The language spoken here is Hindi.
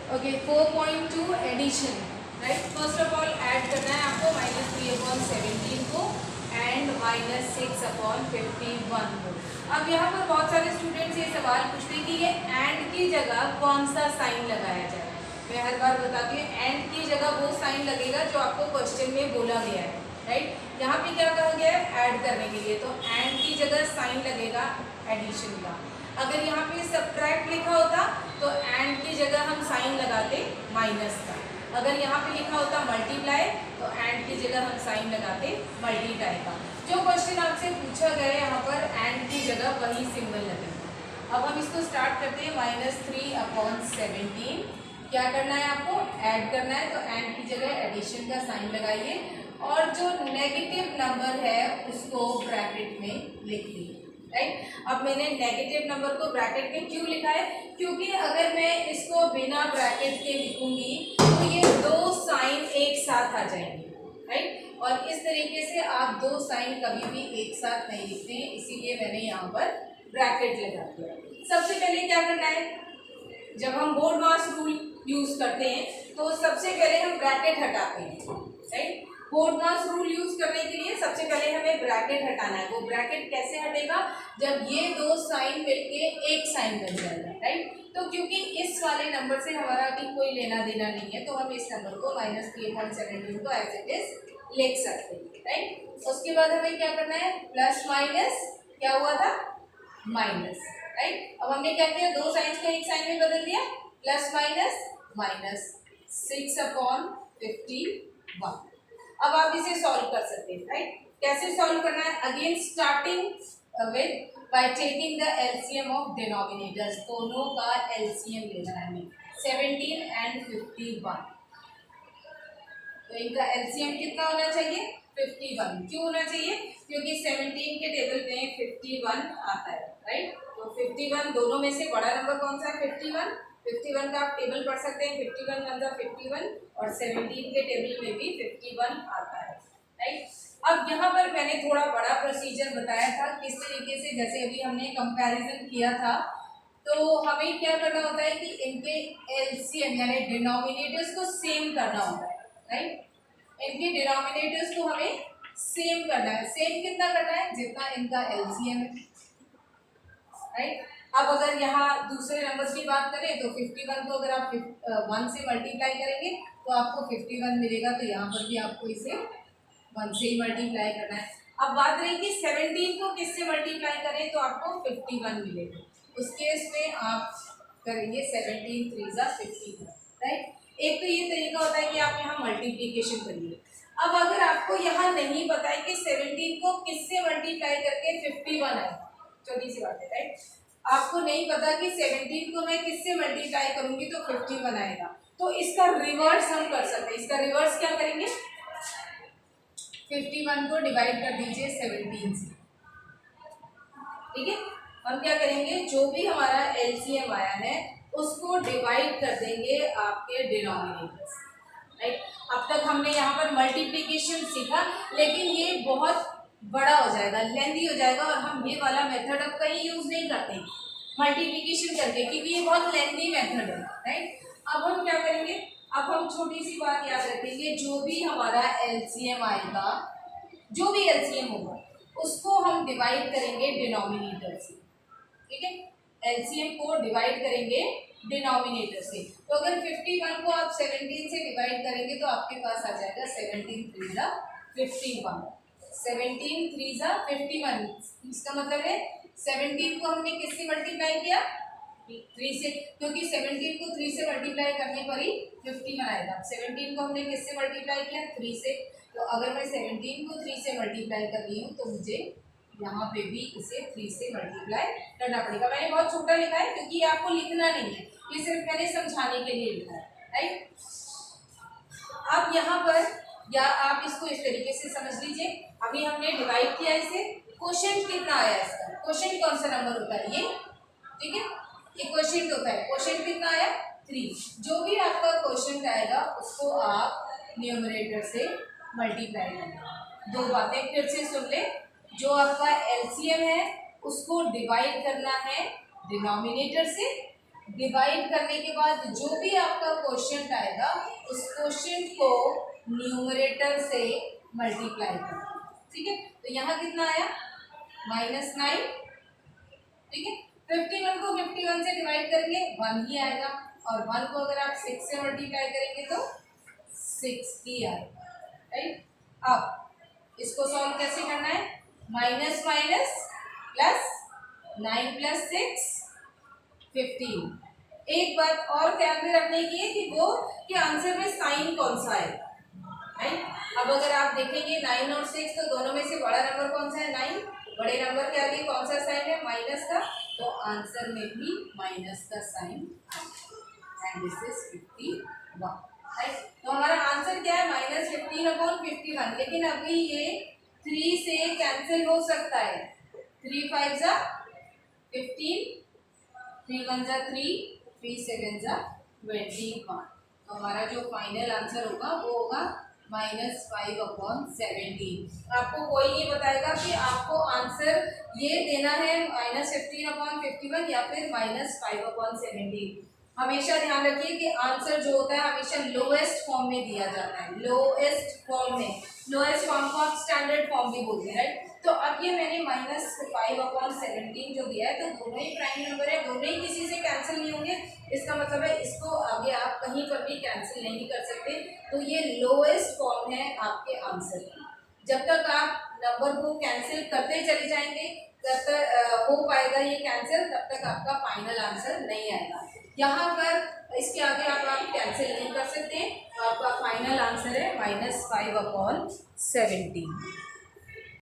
Okay 4.2 addition, right. First of all add करना है आपको -3/17 को एंड -6/51 को। अब यहाँ पर बहुत सारे स्टूडेंट्स ये सवाल पूछते हैं कि ये एंड की जगह कौन सा साइन लगाया जाए। मैं हर बार बताती हूँ, एंड की जगह वो साइन लगेगा जो आपको क्वेश्चन में बोला गया है, राइट। यहाँ पे क्या कहा गया है, ऐड करने के लिए, तो एंड की जगह साइन लगेगा एडिशन का। अगर यहाँ पे सब्ट्रैक्ट लिखा होता तो एंड की जगह हम साइन लगाते माइनस का। अगर यहाँ पे लिखा होता मल्टीप्लाई तो एंड की जगह हम साइन लगाते मल्टीप्लाई का। जो क्वेश्चन आपसे पूछा गया है यहाँ पर एंड की जगह वही सिंबल लगेगा। अब हम इसको स्टार्ट करते हैं। -3/17 क्या करना है आपको, ऐड करना है, तो एंड की जगह एडिशन का साइन लगाइए और जो नेगेटिव नंबर है उसको ब्रैकेट में लिख लीजिए, राइट। अब मैंने नेगेटिव नंबर को ब्रैकेट में क्यों लिखा है, क्योंकि अगर मैं इसको बिना ब्रैकेट के लिखूंगी तो ये दो साइन एक साथ आ जाएंगे, राइट। और इस तरीके से आप दो साइन कभी भी एक साथ नहीं लिखते हैं, इसीलिए मैंने यहाँ पर ब्रैकेट लगा दिया। सबसे पहले क्या करना है, जब हम बोर्ड मास रूल यूज करते हैं तो सबसे पहले हम ब्रैकेट हटाते हैं, राइट। बोर्ड मास रूल यूज करने के लिए सबसे पहले हमें ब्रैकेट हटाना है। वो ब्रैकेट कैसे हटेगा, जब ये दो साइन मिलके एक साइन बन जाएगा, राइट। तो क्योंकि इस वाले नंबर से हमारा अभी कोई लेना देना नहीं है तो हम इस नंबर को -3/17 को एज इट इज लिख सकते हैं, राइट। उसके बाद हमें क्या करना है, प्लस माइनस क्या हुआ था, माइनस, राइट। अब हमने क्या किया, दो साइंस को एक साइन में बदल दिया, प्लस माइनस -6/51। अब आप इसे सॉल्व कर सकते हैं, राइट। कैसे सॉल्व करना है, again starting with by taking the LCM of denominators. दोनों का एलसीएम लेना है हमें, 17 एंड 51। तो इनका एलसीएम कितना होना चाहिए, 51। क्यों होना चाहिए, क्योंकि 17 के टेबल में 51 आता है, राइट। तो 51 दोनों में से बड़ा नंबर कौन सा है, 51 का आप टेबल पढ़ सकते हैं, 51 × 51 और 17 के टेबल में भी 51 आता है, राइट। अब यहाँ पर मैंने थोड़ा बड़ा प्रोसीजर बताया था किस तरीके से, जैसे अभी हमने कंपैरिजन किया था, तो हमें क्या करना होता है कि इनके एलसीएम यानी डिनोमिनेटर्स को सेम करना होता है, राइट। इनके डिनोमिनेटर्स को हमें सेम करना है। सेम कितना करना है, जितना इनका एलसीएम है, राइट। अब अगर यहाँ दूसरे नंबर्स की बात करें तो 51 को अगर आप 1 से मल्टीप्लाई करेंगे तो आपको 51 मिलेगा, तो यहाँ पर भी आपको इसे 1 से ही मल्टीप्लाई करना है। अब बात रही कि 17 को किससे मल्टीप्लाई करें तो आपको 51 मिलेगा। उस केस में आप करेंगे 17 × 3 = 51, राइट। एक तो ये तरीका होता है कि आप यहाँ मल्टीप्लीकेशन करिए। अब अगर आपको यहाँ नहीं पता है कि 17 को किससे मल्टीप्लाई करके 51 आए, छोटी सी बात है, राइट। आपको नहीं पता कि 17 को मैं किससे मल्टीप्लाई करूंगी तो 51 आएगा, तो इसका रिवर्स हम कर सकते हैं। इसका रिवर्स क्या करेंगे, 51 को डिवाइड कर दीजिए 17 से, ठीक है। हम क्या करेंगे, जो भी हमारा एलसीएम आया है उसको डिवाइड कर देंगे आपके डिनोमिनेटर, राइट। अब तक हमने यहाँ पर मल्टीप्लिकेशन सीखा, लेकिन ये बहुत बड़ा हो जाएगा, लेंथी हो जाएगा, और हम ये वाला मेथड अब कहीं यूज नहीं करते मल्टीप्लिकेशन करके, क्योंकि ये बहुत लेंथी मेथड है, राइट। अब हम क्या करेंगे, अब हम छोटी सी बात याद रखेंगे, जो भी हमारा एलसीएम आएगा, जो भी एलसीएम होगा उसको हम डिवाइड करेंगे डिनोमिनेटर से, ठीक है। एलसीएम को डिवाइड करेंगे डिनोमिनेटर से। तो अगर 51 को आप 17 से डिवाइड करेंगे तो आपके पास आ जाएगा 17 × 3 = 51। 17 × 3 = 51। इसका मतलब है 17 को हमने किससे मल्टीप्लाई किया, 3 से, क्योंकि 17 को 3 से मल्टीप्लाई करने पर ही 51 आएगा। 17 को हमने किससे मल्टीप्लाई किया, 3 से। तो अगर मैं 17 को 3 से मल्टीप्लाई कर रही हूँ तो मुझे यहाँ पे भी इसे 3 से मल्टीप्लाई करना पड़ेगा। मैंने बहुत छोटा लिखा है क्योंकि आपको लिखना नहीं है, ये सिर्फ मैंने समझाने के लिए लिखा है, राइट। अब यहाँ पर या आप इसको इस तरीके से समझ लीजिए, अभी हमने डिवाइड किया इसे, क्वोशिएंट कितना आया इसका, क्वोशिएंट कौन सा नंबर होता है ये, ठीक है, ये क्वोशिएंट होता है। क्वोशिएंट कितना आया, 3। जो भी आपका क्वोशिएंट आएगा उसको आप न्यूमरेटर से मल्टीप्लाई करेंगे। दो बातें फिर से सुन ले, जो आपका एलसीएम है उसको डिवाइड करना है डिनोमिनेटर से, डिवाइड करने के बाद जो भी आपका क्वेश्चन आएगा उस क्वेश्चन को न्यूमरेटर से मल्टीप्लाई करो। ठीक है, तो यहाँ कितना आया -9। ठीक है, 51 को 51 से डिवाइड करेंगे 1 ही आएगा, और 1 को अगर आप 6 से मल्टीप्लाई करेंगे तो 6 ही आएगा। राइट, अब इसको सॉल्व कैसे करना है, माइनस माइनस प्लस 9 + 6 15। एक बात और ध्यान में रखने की है कि वो कि आंसर में साइन कौन सा है। राइट, अब अगर आप देखेंगे 9 और 6 तो दोनों में से बड़ा नंबर कौन सा है, 9। बड़े नंबर के आगे कौन सा साइन है, माइनस का, तो आंसर में भी माइनस का sign and this is 51। Right, तो हमारा आंसर क्या है, -15/51। लेकिन अभी ये 3 से कैंसिल हो सकता है, 3 5 जा 15, 3 1 जा 3, 3 7 जा 21। तो हमारा जो फाइनल आंसर होगा वो होगा -5/17। आपको कोई ये बताएगा कि आपको आंसर ये देना है -15/51 या फिर -5/17। हमेशा ध्यान रखिए कि आंसर जो होता है हमेशा लोएस्ट फॉर्म में दिया जाता है, लोएस्ट फॉर्म में। लोएस्ट फॉर्म को आप स्टैंडर्ड फॉर्म भी बोलते हैं। राइट, तो अब ये मैंने -5/17 जो दिया है, तो दोनों ही प्राइम नंबर है, दोनों ही किसी से कैंसिल नहीं होंगे। इसका मतलब है इसको आगे आप कहीं पर भी कैंसिल नहीं कर सकते। तो ये लोएस्ट फॉर्म है आपके आंसर की। जब तक आप नंबर को कैंसिल करते चले जाएंगे, जब तक हो पाएगा ये कैंसिल, तब तक आपका फाइनल आंसर नहीं आएगा। यहाँ पर इसके आगे आप कैंसिल नहीं कर सकते, तो आपका फाइनल आंसर है -5/17।